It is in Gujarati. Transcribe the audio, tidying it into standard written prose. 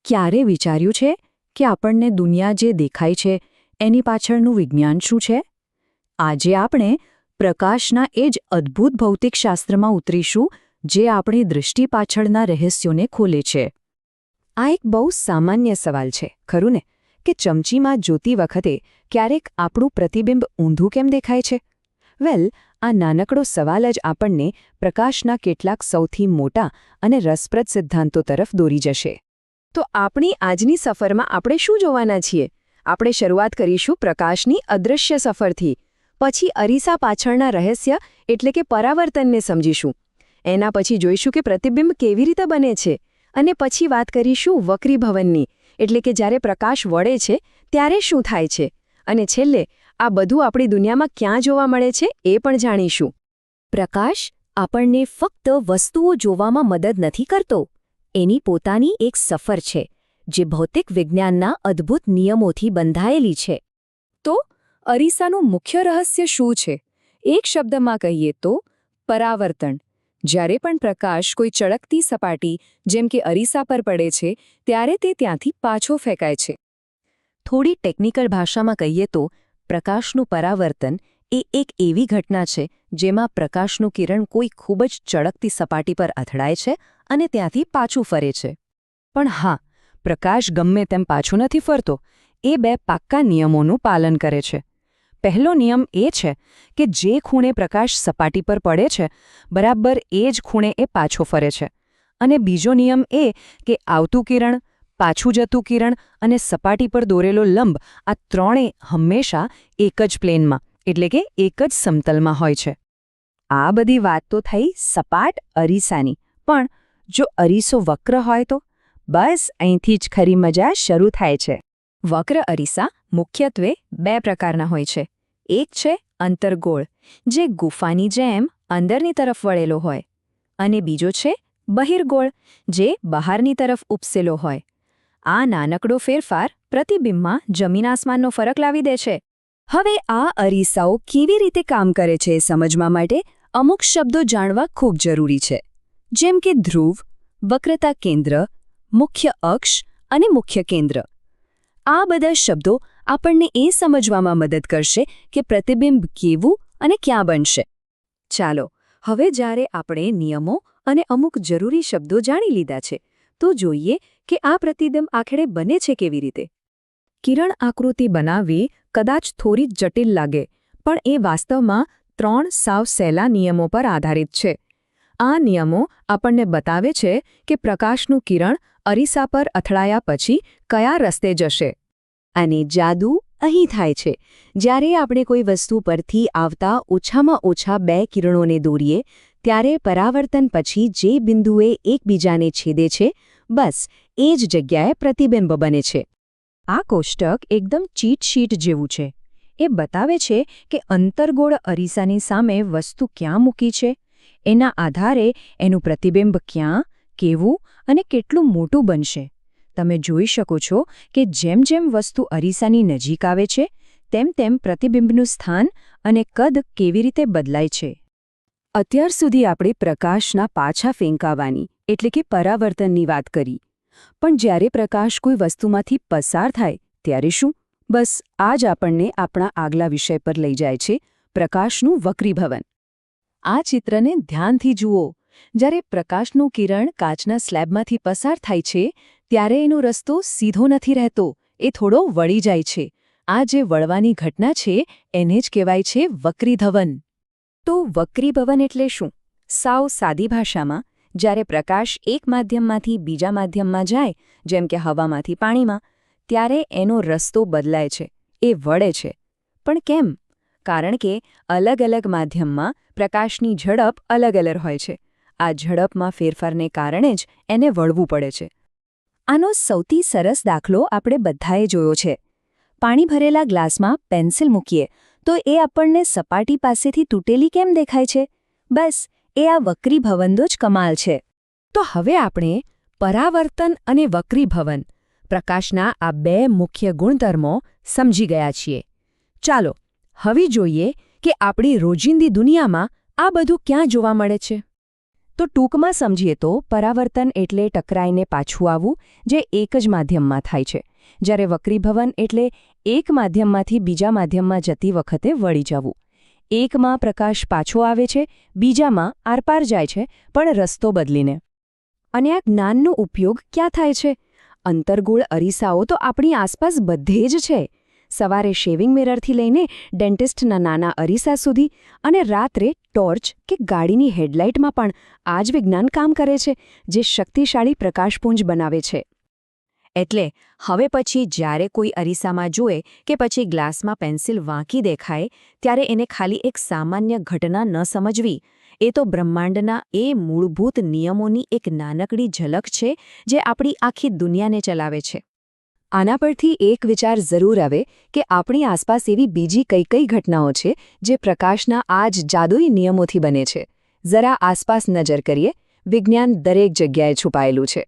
ક્યારે વિચાર્યું છે કે આપણને દુનિયા જે દેખાય છે એની પાછળનું વિજ્ઞાન શું છે? આજે આપણે પ્રકાશના એ જ અદ્ભુત ભૌતિકશાસ્ત્રમાં ઉતરીશું જે આપણી દૃષ્ટિ પાછળના રહસ્યોને ખોલે છે. આ એક બહુ સામાન્ય સવાલ છે, ખરું ને? કે ચમચીમાં જોતી વખતે ક્યારેક આપણું પ્રતિબિંબ ઊંધું કેમ દેખાય છે? આ નાનકડો સવાલ જ આપણને પ્રકાશના કેટલાક સૌથી મોટા અને રસપ્રદ સિદ્ધાંતો તરફ દોરી જશે. તો આપણી આજની સફરમાં આપણે શું જોવાના છીએ? આપણે શરૂઆત કરીશું પ્રકાશની અદૃશ્ય સફરથી. પછી અરીસા પાછળના રહસ્ય એટલે કે પરાવર્તનને સમજીશું. એના પછી જોઈશું કે પ્રતિબિંબ કેવી રીતે બને છે. અને પછી વાત કરીશું વક્રીભવનની, એટલે કે જ્યારે પ્રકાશ વળે છે ત્યારે શું થાય છે. અને છેલ્લે આ બધું આપણી દુનિયામાં ક્યાં જોવા મળે છે એ પણ જાણીશું. પ્રકાશ આપણને ફક્ત વસ્તુઓ જોવામાં મદદ નથી કરતો. એની પોતાની એક સફર છે જે ભૌતિક વિજ્ઞાનના અદ્ભુત નિયમોથી બંધાયેલી છે. તો અરીસાનું મુખ્ય રહસ્ય શું છે? એક શબ્દમાં કહીએ તો પરાવર્તન. જ્યારે પણ પ્રકાશ કોઈ ચળકતી સપાટી જેમ કે અરીસા પર પડે છે ત્યારે તે ત્યાંથી પાછો ફેંકાય છે. થોડી ટેકનિકલ ભાષામાં કહીએ તો પ્રકાશનું પરાવર્તન એ એક એવી ઘટના છે જેમાં પ્રકાશનું કિરણ કોઈ ખૂબ જ ચળકતી સપાટી પર અથડાય છે અને ત્યાંથી પાછું ફરે છે. પણ હા, પ્રકાશ ગમે તેમ પાછું નથી ફરતો. એ બે પાક્કા નિયમોનું પાલન કરે છે. પહેલો નિયમ એ છે કે જે ખૂણે પ્રકાશ સપાટી પર પડે છે બરાબર એ જ ખૂણે એ પાછો ફરે છે. અને બીજો નિયમ એ કે આવતું કિરણ, પાછું જતું કિરણ અને સપાટી પર દોરેલો લંબ આ ત્રણેય હંમેશા એક જ પ્લેનમાં એટલે કે એક જ સમતલમાં હોય છે. આ બધી વાત તો થઈ સપાટ અરીસાની. પણ જો અરીસો વક્ર હોય તો? બસ અહીંથી જ ખરી મજા શરૂ થાય છે. વક્ર અરીસા મુખ્યત્વે બે પ્રકારના હોય છે. એક છે અંતર્ગોળ, જે ગુફાની જેમ અંદરની તરફ વળેલો હોય. અને બીજો છે બહિર્ગોળ, જે બહારની તરફ ઉપસેલો હોય. આ નાનકડો ફેરફાર પ્રતિબિંબમાં જમીન આસમાનનો ફરક લાવી દે છે. હવે આ અરીસાઓ કેવી રીતે કામ કરે છે એ સમજવા માટે અમુક શબ્દો જાણવા ખૂબ જરૂરી છે. જેમ કે ધ્રુવ, વક્રતા કેન્દ્ર, મુખ્ય અક્ષ અને મુખ્ય કેન્દ્ર. આ બધા શબ્દો આપણને એ સમજવામાં મદદ કરશે કે પ્રતિબિંબ કેવું અને ક્યાં બનશે. ચાલો, હવે જ્યારે આપણે નિયમો અને અમુક જરૂરી શબ્દો જાણી લીધા છે તો જોઈએ કે આ પ્રતિબિંબ આખરે બને છે કેવી રીતે. કિરણ આકૃતિ બનાવવી કદાચ થોડી જટિલ લાગે, પણ એ વાસ્તવમાં 3 સાવ સહેલા નિયમો પર આધારિત છે. આ નિયમો આપણને બતાવે છે કે પ્રકાશનું કિરણ અરીસા પર અથડાયા પછી કયા રસ્તે જશે. અને જાદુ અહીં થાય છે. જ્યારે આપણે કોઈ વસ્તુ પરથી આવતા ઓછામાં ઓછા 2 કિરણોને દોરીએ ત્યારે પરાવર્તન પછી જે બિંદુએ એકબીજાને છેદે છે બસ એ જ જગ્યાએ પ્રતિબિંબ બને છે. આ કોષ્ટક એકદમ ચીટ શીટ જેવું છે. એ બતાવે છે કે અંતર્ગોળ અરીસાની સામે વસ્તુ ક્યાં મૂકી છે. એના આધારે એનું પ્રતિબિંબ ક્યાં, કેવું અને કેટલું મોટું બનશે. તમે જોઈ શકો છો કે જેમ જેમ વસ્તુ અરીસાની નજીક આવે છે તેમ તેમ પ્રતિબિંબનું સ્થાન અને કદ કેવી રીતે બદલાય છે. અત્યાર સુધી આપણે પ્રકાશના પાછા ફેંકાવાની એટલે કે પરાવર્તનની વાત કરી. પણ જ્યારે પ્રકાશ કોઈ વસ્તુમાંથી પસાર થાય ત્યારે શું? બસ આ જ આપણને આપણા આગલા વિષય પર લઈ જાય છે, પ્રકાશનું વક્રીભવન. આ ચિત્રને ધ્યાનથી જુઓ. જ્યારે પ્રકાશનું કિરણ કાચના સ્લેબમાંથી પસાર થાય છે ત્યારે એનો રસ્તો સીધો નથી રહેતો, એ થોડો વળી જાય છે. આ જે વળવાની ઘટના છે એને જ કહેવાય છે વક્રીભવન. તો વક્રીભવન એટલે શું? સાવ સાદી ભાષામાં, જ્યારે પ્રકાશ એક માધ્યમમાંથી બીજા માધ્યમમાં જાય, જેમ કે હવામાંથી પાણીમાં, ત્યારે એનો રસ્તો બદલાય છે, એ વળે છે. પણ કેમ? કારણ કે અલગ અલગ માધ્યમમાં પ્રકાશની ઝડપ અલગ અલગ હોય છે. આ ઝડપમાં ફેરફારને કારણે જ એને વળવું પડે છે. આનો સૌથી સરસ દાખલો આપણે બધાએ જોયો છે. પાણી ભરેલા ગ્લાસમાં પેન્સિલ મૂકીએ તો એ આપણને સપાટી પાસેથી તૂટેલી કેમ દેખાય છે? બસ એ આ વક્રીભવનનો જ કમાલ છે. તો હવે આપણે પરાવર્તન અને વક્રીભવન, પ્રકાશના આ 2 મુખ્ય ગુણધર્મો સમજી ગયા છીએ. ચાલો હવે જોઈએ કે આપણી રોજિંદી દુનિયામાં આ બધું ક્યાં જોવા મળે છે. તો ટૂંકમાં સમજીએ તો પરાવર્તન એટલે ટકરાઈને પાછું આવવું, જે એક જ માધ્યમમાં થાય છે, જ્યારે વક્રીભવન એટલે એક માધ્યમમાંથી બીજા માધ્યમમાં જતી વખતે વળી જવું. એકમાં પ્રકાશ પાછો આવે છે, બીજામાં આરપાર જાય છે, પણ રસ્તો બદલીને. અને આ જ્ઞાનનો ઉપયોગ ક્યાં થાય છે? અંતર્ગોળ અરીસાઓ તો આપણી આસપાસ બધે જ છે. સવારે શેવિંગ મિરરથી લઈને ડેન્ટિસ્ટના નાના અરીસા સુધી, અને રાત્રે ટોર્ચ કે ગાડીની હેડલાઇટમાં પણ આ જ વિજ્ઞાન કામ કરે છે, જે શક્તિશાળી પ્રકાશપુંજ બનાવે છે. એટલે હવે પછી જ્યારે કોઈ અરીસામાં જુએ કે પછી ગ્લાસમાં પેન્સિલ વાંકી દેખાય, ત્યારે એને ખાલી એક સામાન્ય ઘટના ન સમજવી. એ તો બ્રહ્માંડના એ મૂળભૂત નિયમોની એક નાનકડી ઝલક છે, જે આપણી આખી દુનિયાને ચલાવે છે. આના પરથી એક વિચાર જરૂર આવે કે આપણી આસપાસ એવી બીજી કઈ કઈ ઘટનાઓ છે જે પ્રકાશના આ જ જાદુઈ નિયમોથી બને છે. જરા આસપાસ નજર કરીએ. વિજ્ઞાન દરેક જગ્યાએ છુપાયેલું છે.